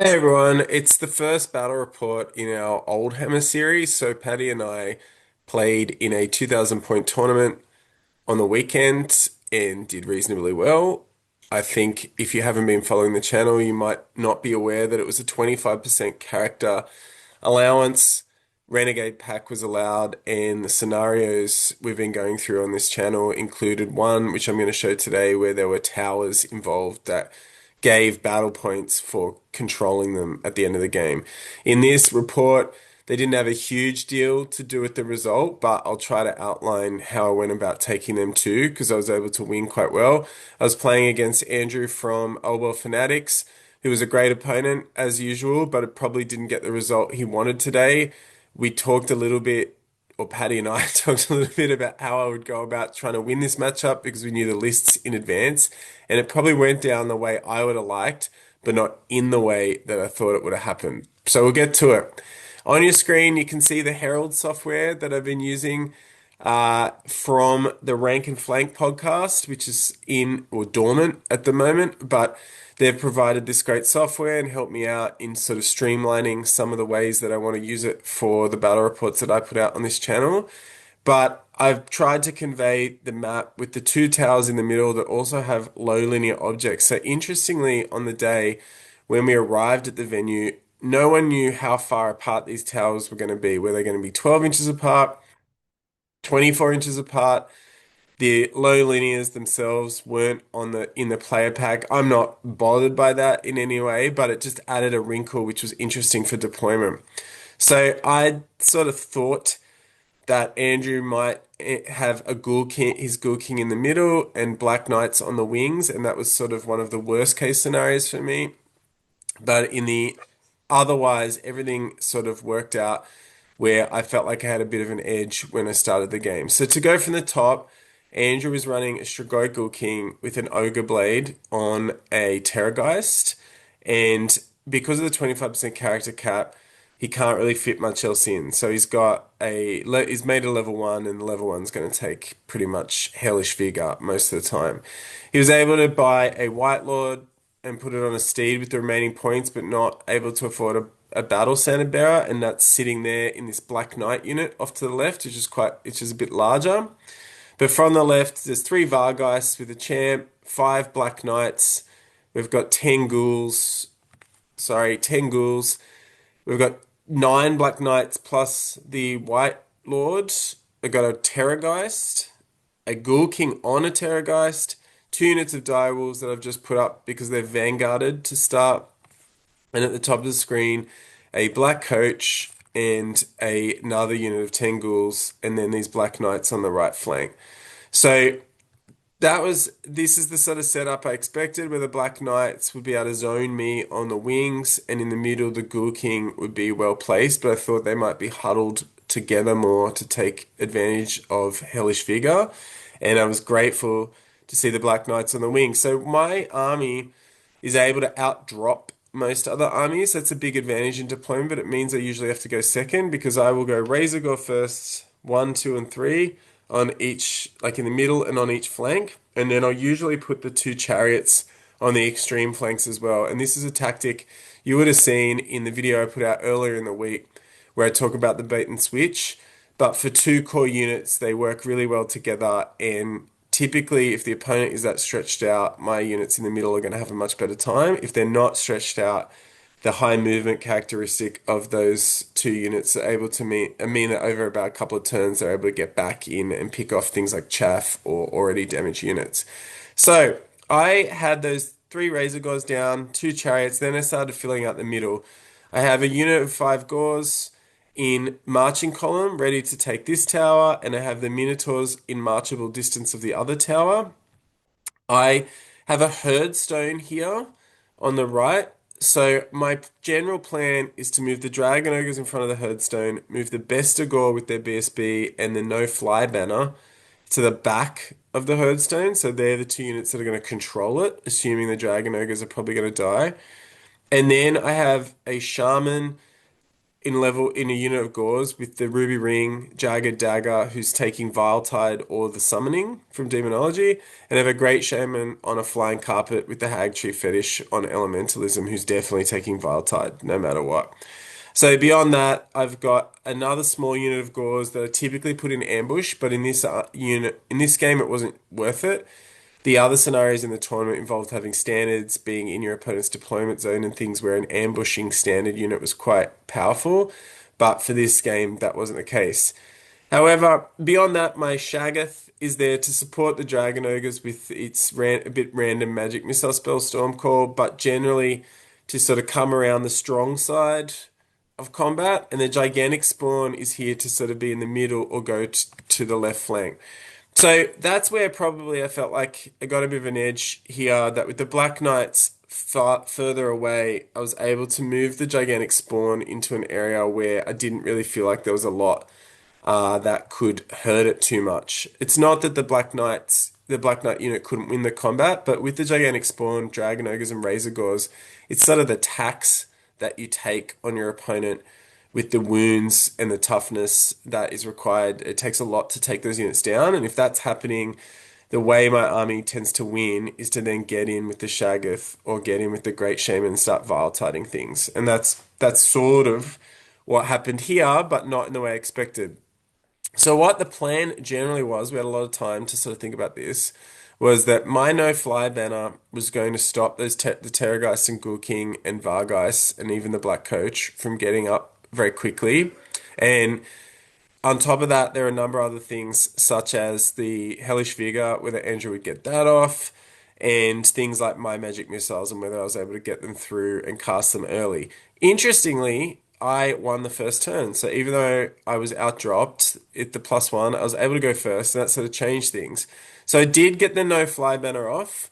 Hey everyone, it's the first battle report in our Old Hammer series. So Paddy and I played in a 2,000 point tournament on the weekend and did reasonably well. I think if you haven't been following the channel, you might not be aware that it was a 25% character allowance. Renegade pack was allowed, and the scenarios we've been going through on this channel included one, which I'm going to show today, where there were towers involved that gave battle points for controlling them at the end of the game. In this report, they didn't have a huge deal to do with the result, but I'll try to outline how I went about taking them too, because I was able to win quite well. I was playing against Andrew from Elbow Fanatics, who was a great opponent as usual, but it probably didn't get the result he wanted today. We talked a little bit, or Paddy and I talked a little bit about how I would go about trying to win this matchup because we knew the lists in advance, and it probably went down the way I would have liked, but not in the way that I thought it would have happened. So we'll get to it. On your screen, you can see the Herald software that I've been using from the Rank and Flank podcast, which is in or dormant at the moment, but they've provided this great software and helped me out in sort of streamlining some of the ways that I want to use it for the battle reports that I put out on this channel. But I've tried to convey the map with the two towers in the middle that also have low linear objects. So interestingly, on the day when we arrived at the venue, no one knew how far apart these towers were going to be. Were they going to be 12 inches apart, 24 inches apart? The low linears themselves weren't on the in the player pack. I'm not bothered by that in any way, but it just added a wrinkle which was interesting for deployment. So I sort of thought that Andrew might have a Ghoul King, his Ghoul King in the middle and Black Knights on the wings, and that was sort of one of the worst case scenarios for me. But in the otherwise, everything sort of worked out where I felt like I had a bit of an edge when I started the game. So to go from the top, Andrew was running a Strigoi Ghoul King with an Ogre Blade on a Terrorgeist, and because of the 25% character cap, he can't really fit much else in. So he's made a level one, and the level one's going to take pretty much Hellish Vigor most of the time. He was able to buy a White Lord and put it on a steed with the remaining points, but not able to afford a battle standard bearer, and that's sitting there in this Black Knight unit off to the left, which is a bit larger. But from the left, there's three Vargheists with a champ, five Black Knights. We've got 10 ghouls. Sorry, 10 ghouls. We've got nine Black Knights plus the White Lord. We've got a Terrorgeist, a Ghoul King on a Terrorgeist, two units of Direwolves that I've just put up because they're vanguarded to start, and at the top of the screen, a Black Coach and another unit of 10 ghouls, and then these Black Knights on the right flank. So this is the sort of setup I expected, where the Black Knights would be able to zone me on the wings, and in the middle, the Ghoul King would be well placed, but I thought they might be huddled together more to take advantage of Hellish Vigor, and I was grateful to see the Black Knights on the wing. So my army is able to outdrop most other armies. That's a big advantage in deployment, but it means I usually have to go second because I will go Razor Gore first, one, two, and three on each, like in the middle and on each flank. And then I'll usually put the two chariots on the extreme flanks as well. And this is a tactic you would have seen in the video I put out earlier in the week where I talk about the bait and switch. But for two core units, they work really well together. And typically, if the opponent is that stretched out, my units in the middle are going to have a much better time. If they're not stretched out, the high movement characteristic of those two units are able to mean that over about a couple of turns, they're able to get back in and pick off things like chaff or already damaged units. So I had those three Razor Gores down, two chariots, then I started filling out the middle. I have a unit of five Gores in marching column ready to take this tower, and I have the Minotaurs in marchable distance of the other tower. I have a herd stone here on the right. So my general plan is to move the Dragon Ogres in front of the herd stone, move the Bestigor with their BSB and the no fly banner to the back of the herd stone. So they're the two units that are going to control it, assuming the Dragon Ogres are probably going to die. And then I have a Shaman in a unit of Gauls with the Ruby Ring, Jagged Dagger, who's taking Viletide or the Summoning from Demonology, and have a Great Shaman on a Flying Carpet with the Hag Tree Fetish on Elementalism, who's definitely taking Viletide no matter what. So beyond that, I've got another small unit of Gauls that I typically put in ambush, but in this game, it wasn't worth it. The other scenarios in the tournament involved having standards, being in your opponent's deployment zone, and things where an ambushing standard unit was quite powerful. But for this game, that wasn't the case. However, beyond that, my Shaggoth is there to support the Dragon Ogres with its a bit random magic missile spell Stormcall, but generally to sort of come around the strong side of combat. And the Gigantic Spawn is here to sort of be in the middle or go to the left flank. So that's where probably I felt like I got a bit of an edge here. That with the Black Knights far further away, I was able to move the Gigantic Spawn into an area where I didn't really feel like there was a lot that could hurt it too much. It's not that the Black Knight unit couldn't win the combat, but with the Gigantic Spawn, Dragon Ogres, and Razor Gores, it's sort of the tax that you take on your opponent with the wounds and the toughness that is required. It takes a lot to take those units down, and if that's happening, the way my army tends to win is to then get in with the Shaggoth or get in with the Great Shaman and start vile-tiding things. And that's sort of what happened here, but not in the way I expected. So what the plan generally was, we had a lot of time to sort of think about this, was that my no-fly banner was going to stop the Terrorgeist and Ghoul King and Vargeist and even the Black Coach from getting up very quickly. And on top of that, there are a number of other things, such as the Hellish Vigor, whether Andrew would get that off, and things like my magic missiles and whether I was able to get them through and cast them early. Interestingly, I won the first turn. So even though I was outdropped at the +1, I was able to go first, and that sort of changed things. So I did get the no-fly banner off.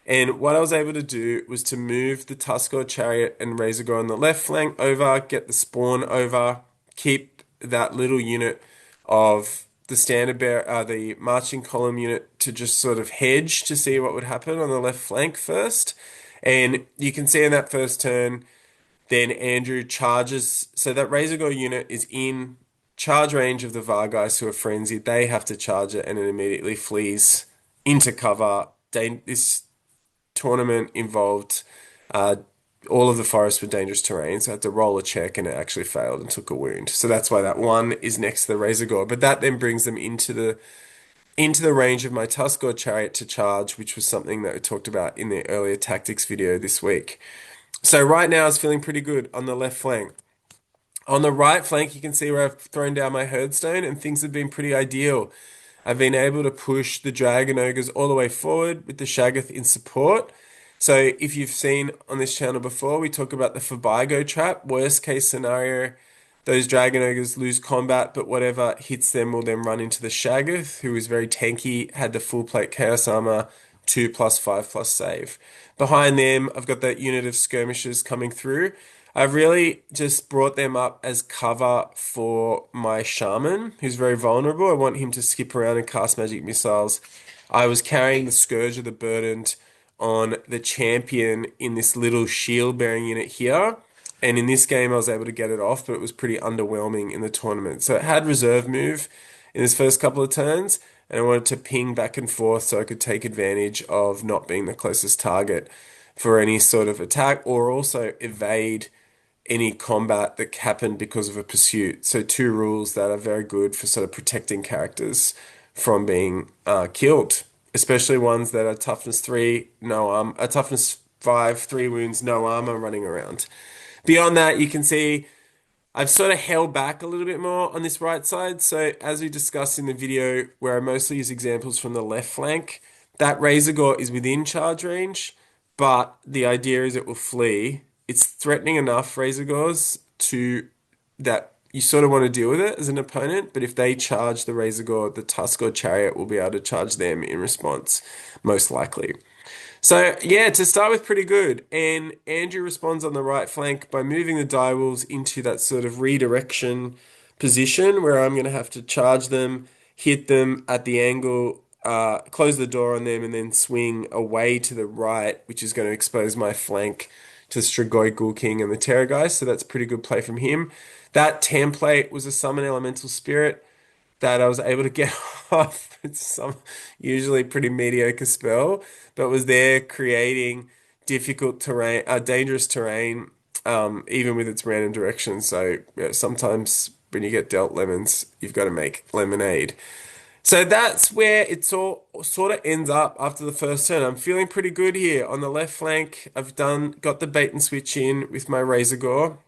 And what I was able to do was to move the Tuskor Chariot and Razor Gore on the left flank over, get the Spawn over, keep that little unit of the standard bear, the marching column unit to just sort of hedge to see what would happen on the left flank first. And you can see in that first turn, then Andrew charges. So that Razor Gore unit is in charge range of the Vargeist who are frenzied. They have to charge it and it immediately flees into cover. This tournament involved all of the forests were dangerous terrain, so I had to roll a check and it actually failed and took a wound. So that's why that one is next to the Razor Gore. But that then brings them into the range of my Tuskor Chariot to charge, which was something that we talked about in the earlier tactics video this week. So right now it's feeling pretty good on the left flank. On the right flank, you can see where I've thrown down my Herdstone and things have been pretty ideal. I've been able to push the Dragon Ogres all the way forward with the Shaggoth in support. So if you've seen on this channel before, we talk about the Fabigo trap. Worst case scenario, those Dragon Ogres lose combat, but whatever hits them will then run into the Shaggoth, who is very tanky, had the full plate Chaos Armor, 2+5+ save. Behind them, I've got that unit of skirmishers coming through. I've really just brought them up as cover for my Shaman, who's very vulnerable. I want him to skip around and cast magic missiles. I was carrying the Scourge of the Burdened on the champion in this little shield-bearing unit here. And in this game, I was able to get it off, but it was pretty underwhelming in the tournament. So it had reserve move in this first couple of turns, and I wanted to ping back and forth so I could take advantage of not being the closest target for any sort of attack, or also evade any combat that happened because of a pursuit. So two rules that are very good for sort of protecting characters from being killed, especially ones that are toughness 3, no toughness 5, 3 wounds, no armor running around. Beyond that, you can see I've sort of held back a little bit more on this right side. So as we discussed in the video where I mostly use examples from the left flank, that Razor Gore is within charge range, but the idea is it will flee. It's threatening enough, Razor Gores, to that you sort of want to deal with it as an opponent, but if they charge the Razor Gore, the Tuskor Chariot will be able to charge them in response, most likely. So yeah, to start with, pretty good. And Andrew responds on the right flank by moving the direwolves into that sort of redirection position where I'm going to have to charge them, hit them at the angle, close the door on them, and then swing away to the right, which is going to expose my flank to Strigoi Ghoul King and the Terrorgeist, so that's pretty good play from him. That template was a Summon Elemental Spirit that I was able to get off. It's some usually pretty mediocre spell, but was there creating difficult terrain, dangerous terrain, even with its random direction. So yeah, sometimes when you get dealt lemons, you've got to make lemonade. So that's where it's all sort of ends up after the first turn. I'm feeling pretty good here on the left flank. Got the bait and switch in with my Razor Gore,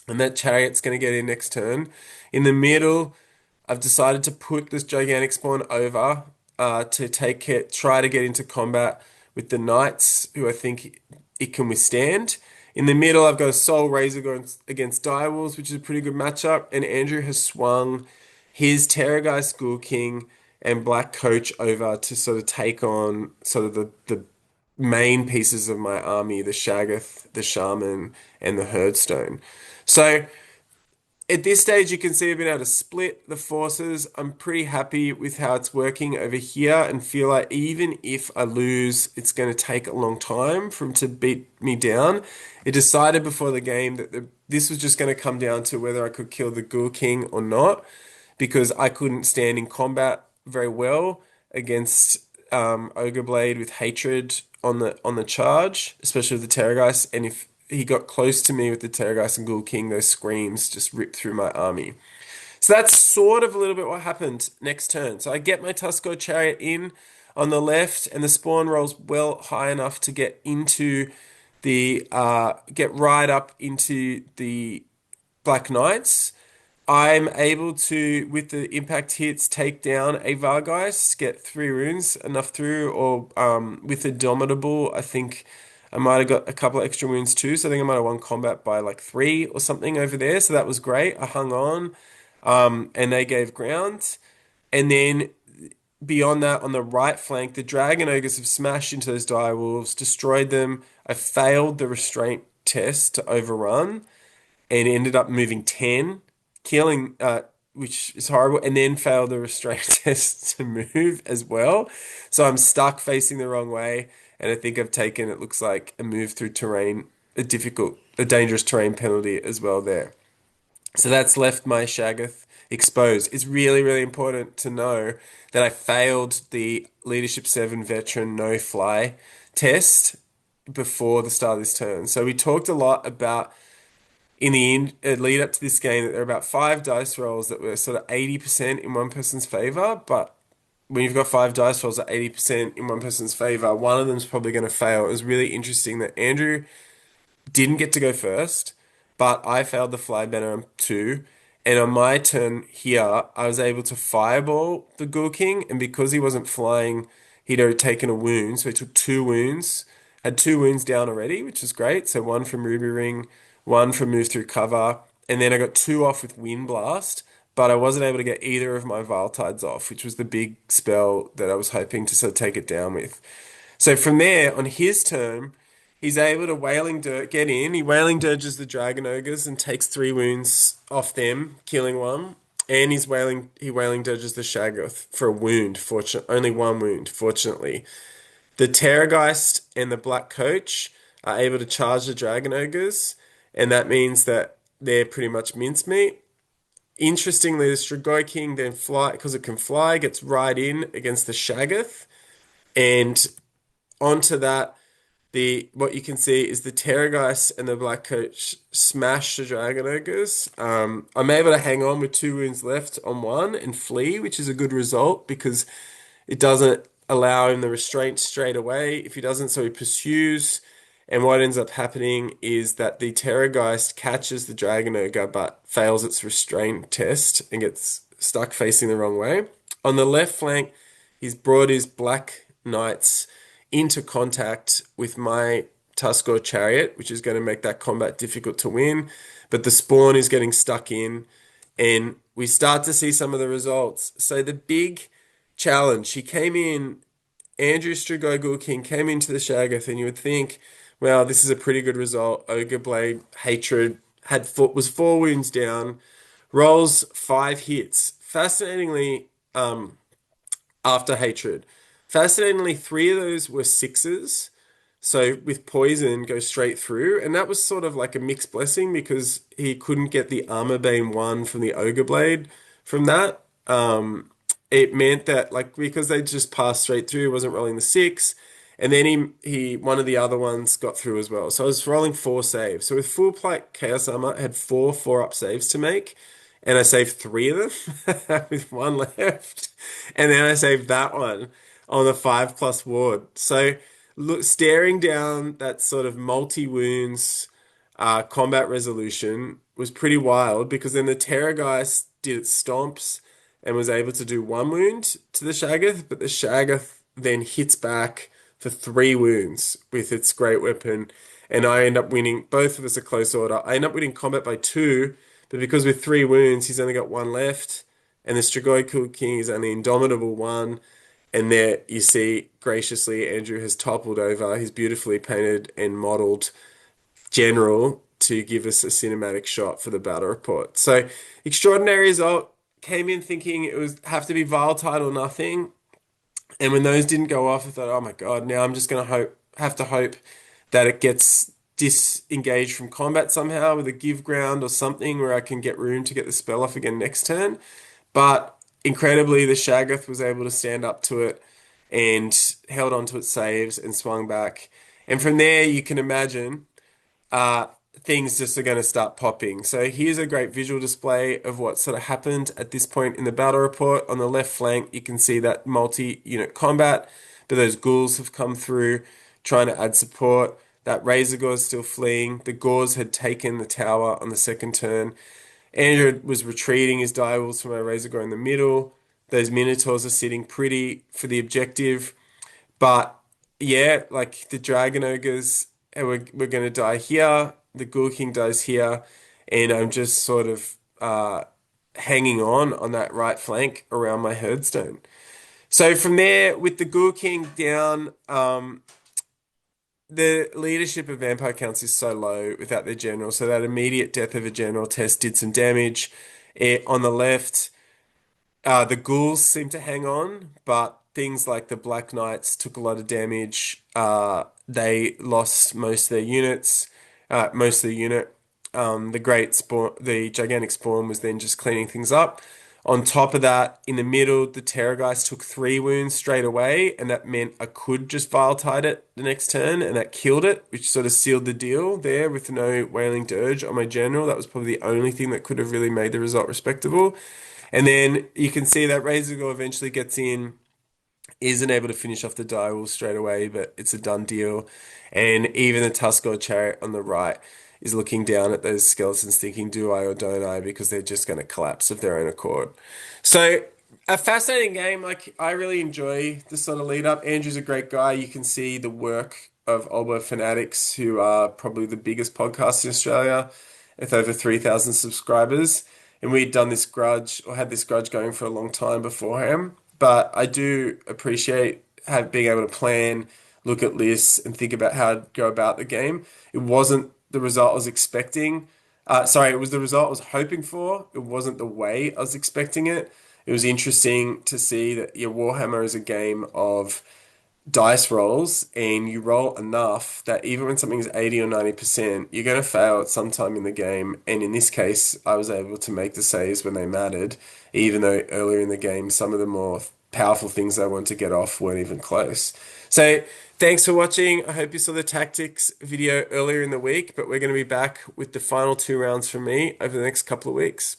and that chariot's going to get in next turn. In the middle, I've decided to put this gigantic spawn over to take it, try to get into combat with the knights, who I think it can withstand. In the middle, I've got a Soul Razor going against Direwolves, which is a pretty good matchup. And Andrew has swung his Terrorgeist Ghoul King and Black Coach over to sort of take on sort of the main pieces of my army, the Shaggoth, the Shaman, and the Herdstone. So at this stage, you can see I've been able to split the forces. I'm pretty happy with how it's working over here and feel like even if I lose, it's going to take a long time for him to beat me down. It decided before the game that this was just going to come down to whether I could kill the Ghoul King or not, because I couldn't stand in combat very well against Ogre Blade with hatred on the charge, especially with the Terrorgeist. And if he got close to me with the Terrorgeist and Ghoul King, those screams just ripped through my army. So that's sort of a little bit what happened next turn. So I get my Tuskor Chariot in on the left, and the spawn rolls well high enough to get right up into the Black Knights. I'm able to, with the impact hits, take down a Vargeist, get 3 wounds, enough through, or with the Domitable, I think I might have got a couple of extra wounds too. So I think I might have won combat by like 3 or something over there. So that was great. I hung on, and they gave ground. And then beyond that, on the right flank, the Dragon Ogres have smashed into those Direwolves, destroyed them. I failed the restraint test to overrun and ended up moving 10, killing, which is horrible, and then failed the restraint test to move as well. So I'm stuck facing the wrong way, and I think I've taken, it looks like, a move through terrain, a dangerous terrain penalty as well there. So that's left my Shaggoth exposed. It's really, really important to know that I failed the Leadership 7 Veteran No Fly test before the start of this turn. So we talked a lot about in the lead up to this game that there are about 5 dice rolls that were sort of 80% in one person's favor. But when you've got 5 dice rolls at 80% in one person's favor, one of them's probably going to fail. It was really interesting that Andrew didn't get to go first, but I failed the fly banner on 2. And on my turn here, I was able to fireball the Ghoul King, and because he wasn't flying, he'd already taken a wound, so he took 2 wounds, had 2 wounds down already, which is great. So one from Ruby Ring, one from Move Through Cover, and then I got 2 off with Wind Blast, but I wasn't able to get either of my Viletides off, which was the big spell that I was hoping to sort of take it down with. So from there, on his turn, he's able to Wailing Dirge get in. He Wailing Dirges the Dragon Ogres and takes 3 wounds off them, killing one. And he Wailing Dirges the Shaggoth for a wound. Only 1 wound, fortunately. The Terrorgeist and the Black Coach are able to charge the Dragon Ogres, and that means that they're pretty much mincemeat. Interestingly, the Strigoi King then fly, because it can fly, gets right in against the Shaggoth, and onto that, what you can see is the Terrorgeist and the Black Coach smash the Dragon Ogres. I'm able to hang on with 2 wounds left on one and flee, which is a good result because it doesn't allow him the restraint straight away. If he doesn't, so he pursues. And what ends up happening is that the Terrorgeist catches the Dragon Ogre but fails its restraint test and gets stuck facing the wrong way. On the left flank, he's brought his Black Knights into contact with my Tuskor Chariot, which is going to make that combat difficult to win. But the spawn is getting stuck in, and we start to see some of the results. So the big challenge, he came in, Andrew Strigoi Ghoul King came into the Shaggoth, and you would think, well, this is a pretty good result. Ogre Blade, Hatred, was 4 wounds down, rolls 5 hits. Fascinatingly, after Hatred. Fascinatingly, 3 of those were 6s. So with poison, go straight through, and that was sort of like a mixed blessing because he couldn't get the armor bane one from the ogre blade from that. It meant that like because they just passed straight through, he wasn't rolling the six, and then he one of the other ones got through as well. So I was rolling four saves. So with full plight chaos armor, I had four up saves to make, and I saved three of them with one left, and then I saved that one on the 5+ ward. So look, staring down that sort of multi wounds combat resolution was pretty wild because then the Terrorgeist did its stomps and was able to do one wound to the Shaggoth, but the Shaggoth then hits back for three wounds with its great weapon, and I end up winning. Both of us are close order. I end up winning combat by two, but because with three wounds, he's only got one left, and the Strigoi King is only indomitable one. And there you see, graciously, Andrew has toppled over his beautifully painted and modeled general to give us a cinematic shot for the battle report. So, extraordinary result. Came in thinking it was have to be Viletide or nothing. And when those didn't go off, I thought, oh my God, now I'm just gonna have to hope that it gets disengaged from combat somehow with a give ground or something where I can get room to get the spell off again next turn. But incredibly, the Shaggoth was able to stand up to it and held on to its saves and swung back. And from there, you can imagine uh, things just are going to start popping. So here's a great visual display of what sort of happened at this point in the battle report. On the left flank, you can see that multi-unit combat, but those ghouls have come through trying to add support. That Razor Gore is still fleeing. The Gores had taken the tower on the second turn. Andrew was retreating his direwolves from our Razor Gore in the middle. Those Minotaurs are sitting pretty for the objective. But yeah, like the Dragon Ogres, we're going to die here. The Ghoul King dies here. And I'm just sort of hanging on that right flank around my Herdstone. So from there, with the Ghoul King down, the leadership of Vampire Counts is so low without their general. So that immediate death of a general test did some damage. On the left, the ghouls seem to hang on, but things like the Black Knights took a lot of damage. They lost most of their units, most of the unit. The great spawn, the gigantic spawn was then just cleaning things up. On top of that, in the middle, the Terrorgeist took three wounds straight away, and that meant I could just Viletide it the next turn, and that killed it, which sort of sealed the deal there with no Wailing Dirge on my general. That was probably the only thing that could have really made the result respectable. And then you can see that Razor Gore eventually gets in, isn't able to finish off the direwolf straight away, but it's a done deal. And even the Tuskor Chariot on the right is looking down at those skeletons thinking, do I or don't I? Because they're just going to collapse of their own accord. So a fascinating game. Like I really enjoy the sort of lead up. Andrew's a great guy. You can see the work of Oldbow Fanatics, who are probably the biggest podcast in Australia with over 3,000 subscribers. And we'd done this grudge or had this grudge going for a long time beforehand. But I do appreciate being able to plan, look at lists, and think about how to go about the game. It wasn't the result I was expecting. Sorry, it was the result I was hoping for. It wasn't the way I was expecting it. It was interesting to see that Warhammer is a game of dice rolls and you roll enough that even when something's 80 or 90%, you're going to fail at some time in the game. And in this case, I was able to make the saves when they mattered, even though earlier in the game, some of the more powerful things I wanted to get off weren't even close. So thanks for watching. I hope you saw the tactics video earlier in the week, but we're going to be back with the final two rounds from me over the next couple of weeks.